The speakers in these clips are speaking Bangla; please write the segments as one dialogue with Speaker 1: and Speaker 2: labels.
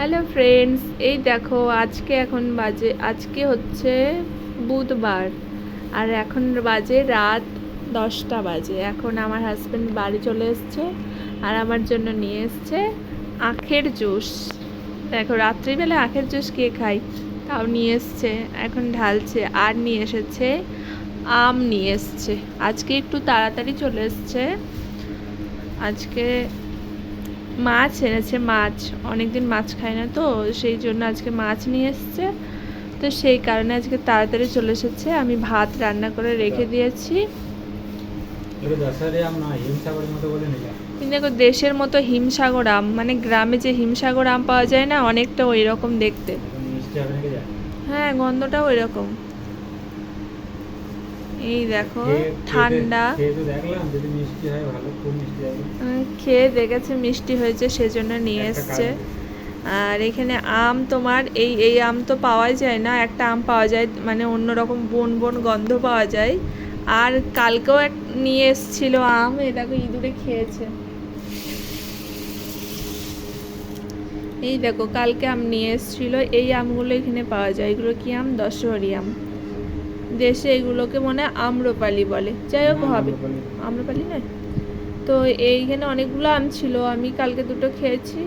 Speaker 1: হ্যালো ফ্রেন্ডস, এই দেখো আজকে এখন বাজে আজকে হচ্ছে বুধবার আর এখন বাজে রাত 10টা বাজে। এখন আমার হাজব্যান্ড বাড়ি চলে এসছে আর আমার জন্য নিয়ে এসছে আখের জুস। দেখো রাত্রিবেলা আখের জুস কে খাই, তাও নিয়ে এসছে, এখন ঢালছে। আর নিয়ে এসেছে আম নিয়ে এসছে। আজকে একটু তাড়াতাড়ি চলে এসছে। আজকে মাছ এনেছে, মাছ অনেকদিন মাছ খাই না তো, সেই জন্য আজকে মাছ নিয়ে এসছে। তো সেই কারণে আজকে তাড়াতাড়ি চলে এসেছে। আমি ভাত রান্না করে রেখে দিয়েছি। দেখো দেশের মতো হিমসাগর আম, মানে গ্রামে যে হিমসাগর আম পাওয়া যায় না, অনেকটা ওই রকম দেখতে। হ্যাঁ, গন্ধটাও ওই রকম। এই দেখো ঠান্ডা, খেয়ে দেখেছে মিষ্টি হয়েছে সেজন্য নিয়ে এসছে। আর এখানে আম, তোমার এই এই আম তো পাওয়াই যায় না, একটা আম পাওয়া যায় মানে অন্যরকম বন বন গন্ধ পাওয়া যায়। আর কালকেও নিয়ে এসছিল আম, এই দেখো ইঁদুরে খেয়েছে। এই দেখো কালকে আম নিয়ে এসছিল, এই আমগুলো এখানে পাওয়া যায়। এগুলো কি আম? দশহরি আম। দেশে এগুলোকে মনে হয় আম্রপালি বলে, যাই হোক হবে। আম্রপালি নয় তো। এইখানে অনেকগুলো আম ছিল, আমি কালকে দুটো খেয়েছি,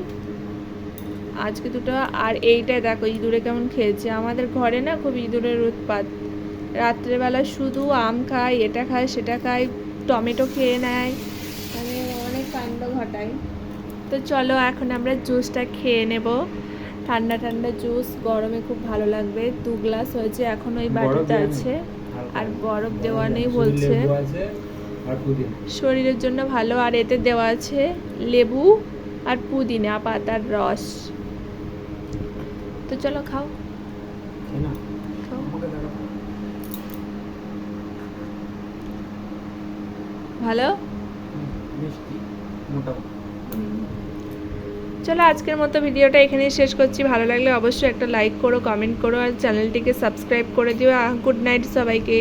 Speaker 1: আজকে দুটো। আর এইটা দেখো ইঁদুরে কেমন খেয়েছে। আমাদের ঘরে না খুব ইঁদুরের উৎপাত। রাত্রেবেলা শুধু আম খায়, এটা খায় সেটা খায়, টমেটো খেয়ে নেয়, মানে অনেক কাণ্ড ঘটায়। তো চলো এখন আমরা জুসটা খেয়ে নেব। ঠান্ডা ঠান্ডা জুস, গরমে খুব ভালো লাগবে। 2 গ্লাস হয়েছে, এখন ওই বাটিতে আছে। আর বরফ দেওয়া নেই বলছে, শরীরের জন্য ভালো। আর এতে দেওয়া আছে লেবু আর পুদিনা পাতার রস। তো চলো খাও। ভালো। চলো আজকের মতো ভিডিওটা এখানেই শেষ করছি। ভালো লাগলে অবশ্যই একটা লাইক করো, কমেন্ট করো আর চ্যানেলটিকে সাবস্ক্রাইব করে দিও। গুড নাইট সবাইকে।